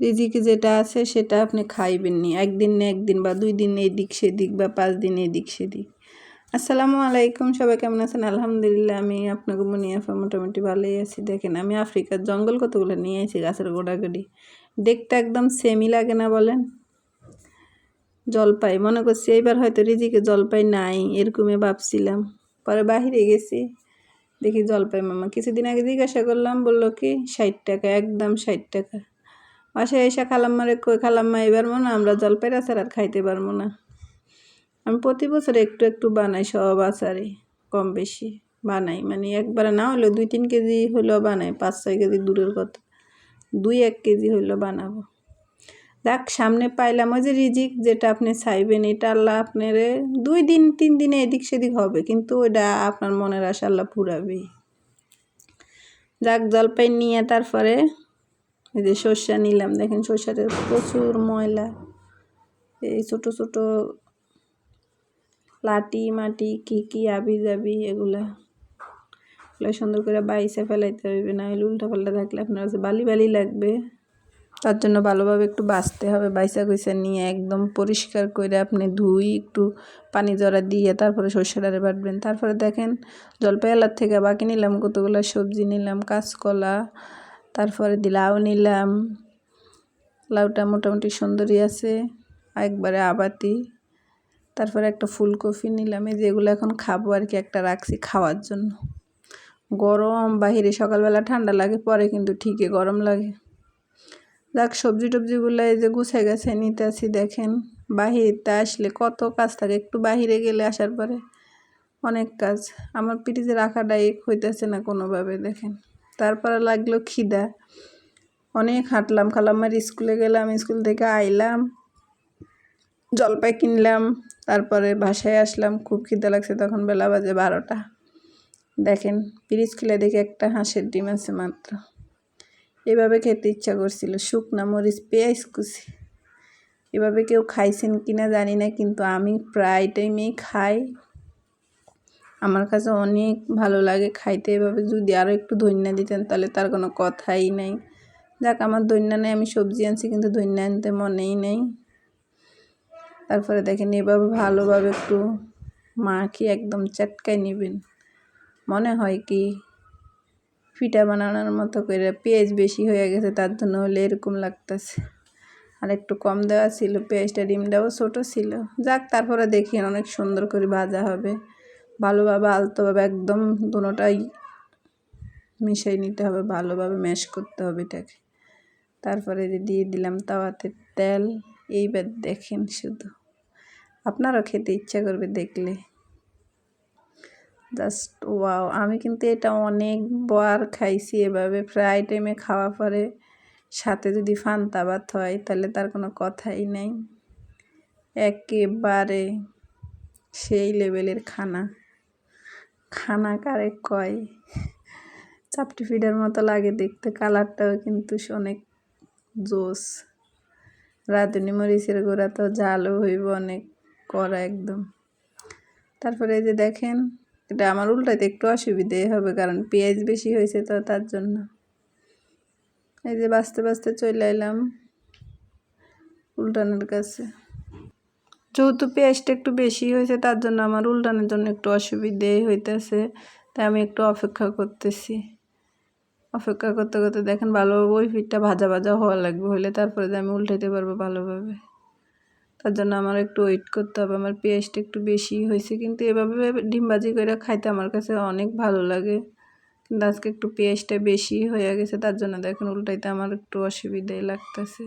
রিজিকে যেটা আছে সেটা আপনি খাইবেন নি, একদিন না একদিন বা 2 দিন এদিক সেদিক বা 5 দিন এদিক সেদিক। আসসালামু আলাইকুম, সবাই কেমন আছেন? আলহামদুলিল্লাহ আমি আপনাকে মুনিয়াফা মোটামুটি ভালোই আছি। দেখেন আমি আফ্রিকার জঙ্গল কতগুলো নিয়ে আইছি গাছের গোড়াগড়ি, দেখতে একদম সেমই লাগে না বলেন? জলপাই মনে করছি এইবার হয়তো রিজিকে জলপাই নাই, এরকমই ভাবছিলাম। পরে বাহিরে গেছি, দেখি জলপাই মামা। কিছুদিন আগে জিজ্ঞাসা করলাম, বললো কি 60 টাকা, একদম 60 টাকা। বাসায় এসে খালাম্মারে কই, খালাম্মা এবার মনে আমরা জলপাইয়ের আচার আর খাইতে পারবো না। আমি প্রতি বছর একটু একটু বানাই, সব আচারই কম বেশি বানাই, মানে একবারে না হলেও 2-3 কেজি হইলেও বানাই, 5-6 কেজি দূরের কথা, 2-1 কেজি হইলেও বানাবো। যাক, সামনে পাইলাম ওই যে রিজিক, যেটা আপনি চাইবেন এটা আল্লাহ আপনারে 2 দিন 3 দিনে এদিক সেদিক হবে, কিন্তু ওইটা আপনার মনের আশা আল্লাহ পুরাবেই। যাক, জলপাই নিয়ে তারপরে এই যে সর্ষা নিলাম। দেখেন সর্ষাটা প্রচুর ময়লা, এই ছোট ছোট লাটি মাটি কি আবি যাবি এগুলা সুন্দর করে বাইসে ফেলাইতে হইবে, না হলে উল্টা পাল্টা থাকলে আপনার কাছে বালি বালি লাগবে। তার জন্য ভালোভাবে একটু বাছতে হবে, বাইসা কুইসা নিয়ে একদম পরিষ্কার করে আপনি ধুই একটু পানি জড়া দিয়ে তারপরে সর্ষেটারে বাটবেন। তারপরে দেখেন জলপাই এলার থেকে বাকি নিলাম কতগুলো সবজি নিলাম, কাঁচকলা, তারপরে লাউ নিলাম, লাউটা মোটামুটি সুন্দরই আছে, একবারে আবাতি। তারপরে একটা ফুলকপি নিলাম, এই যেগুলো এখন খাবো আর কি, একটা রাখছি খাওয়ার জন্য। গরম বাহিরে, সকালবেলা ঠান্ডা লাগে, পরে কিন্তু ঠিকই গরম লাগে। যাক, সবজি টবজিগুলো এই যে গুছাই গাছাই নিতে আসি। দেখেন বাহিরতে আসলে কত কাজ থাকে, একটু বাহিরে গেলে আসার পরে অনেক কাজ। আমার পিঠে রাখাটাই হইতেছে না কোনোভাবে। দেখেন তারপরে লাগলো খিদা, অনেক হাঁটলাম, খালাম্মার স্কুলে গেলাম, স্কুল থেকে আইলাম, জলপাই কিনলাম, তারপরে বাসায় আসলাম, খুব খিদা লাগছে, তখন বেলা বাজে 12টা। দেখেন ফ্রিজ খুলে দেখে একটা হাঁসের ডিম আছে মাত্র। এভাবে খেতে ইচ্ছা করছিল, শুকনা মরিচ পেঁয়াজ কুচি। এভাবে কেউ খাইছেন কিনা জানি না, কিন্তু আমি প্রায় টাইমেই খাই, আমার কাছে অনেক ভালো লাগে খাইতে এভাবে। যদি আরও একটু ধনিয়া দিতেন তাহলে তার কোনো কথাই নাই। যাক, আমার ধনিয়া নেই, আমি সবজি আনছি কিন্তু ধনিয়া আনতে মনেই নেই। তারপরে দেখেন এভাবে ভালোভাবে একটু মাখি একদম চটকাই নেবেন, মনে হয় কি পিঠা বানানোর মতো করে। পেঁয়াজ বেশি হয়ে গেছে তার জন্য হলে এরকম লাগতেছে, আর একটু কম দেওয়া ছিল পেঁয়াজটা, ডিমটাও ছোটো ছিল। যাক, তারপরে দেখেন অনেক সুন্দর করে ভাজা হবে, ভালোভাবে আলতোভাবে একদম দুটোটাই মিশিয়ে নিতে হবে, ভালোভাবে ম্যাশ করতে হবে এটাকে। তারপরে দিয়ে দিলাম তাওয়াতে তেল। এইবার দেখেন শুধু আপনারও খেতে ইচ্ছা করবে দেখলে, জাস্ট ওয়াও। আমি কিন্তু এটা অনেকবার খাইছি এভাবে, প্রায় টাইমে খাওয়া পরে সাথে যদি ফান্তা ভাত হয় তাহলে তার কোনো কথাই নেই, একেবারে সেই লেভেলের খানা। খানা কারে কয়, চাপটি ফিডার মতো লাগে দেখতে, কালারটাও কিন্তু অনেক জোস। রাঁধুনি মরিচের গুঁড়া তো ঝালও হইব অনেক কড়া একদম। তারপরে এই যে দেখেন, এটা আমার উল্টাতে একটু অসুবিধে হবে, কারণ পেঁয়াজ বেশি হয়েছে তো তার জন্য। এই যে বাঁচতে বাঁচতে চলে এলাম উল্টানোর কাছে, যেহেতু পেঁয়াজটা একটু বেশি হয়েছে তার জন্য আমার উল্টানোর জন্য একটু অসুবিধে হইতেছে, তাই আমি একটু অপেক্ষা করতেছি। অপেক্ষা করতে করতে দেখেন ভালোভাবে ওই পিঠটা ভাজা ভাজা হওয়া লাগবে, হলে তারপরে আমি উল্টাইতে পারবো ভালোভাবে। তার জন্য আমার একটু ওয়েট করতে হবে। আমার পেঁয়াজটা একটু বেশি হয়েছে, কিন্তু এভাবে ডিম ভাজি করে খাইতে আমার কাছে অনেক ভালো লাগে, কিন্তু আজকে একটু পেঁয়াজটা বেশি হয়ে গেছে, তার জন্য দেখেন উল্টাইতে আমার একটু অসুবিধাই লাগতেছে।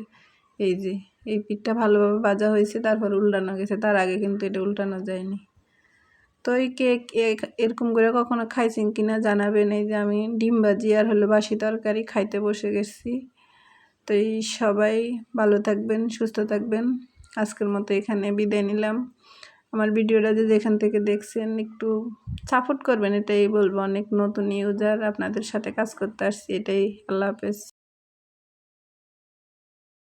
এই যে এই পিঠটা ভালোভাবে ভাজা হয়েছে, তারপর উল্টানো গেছে, তার আগে কিন্তু এটা উল্টানো যায়নি। তো এই কেক এরকম করে কখনো খাইছেন কিনা জানাবেন। এই যে আমি ডিম ভাজি আর হলো বাসি তরকারি খাইতে বসে গেছি। তো এই সবাই ভালো থাকবেন, সুস্থ থাকবেন। আজকের মতো এখানে বিদায় নিলাম। আমার ভিডিওটা যে যেখান থেকে দেখছেন একটু সাপোর্ট করবেন, এটাই বলবো। অনেক নতুন ইউজার, আপনাদের সাথে কাজ করতে আসছি, এটাই। আল্লাহ হাফেজ।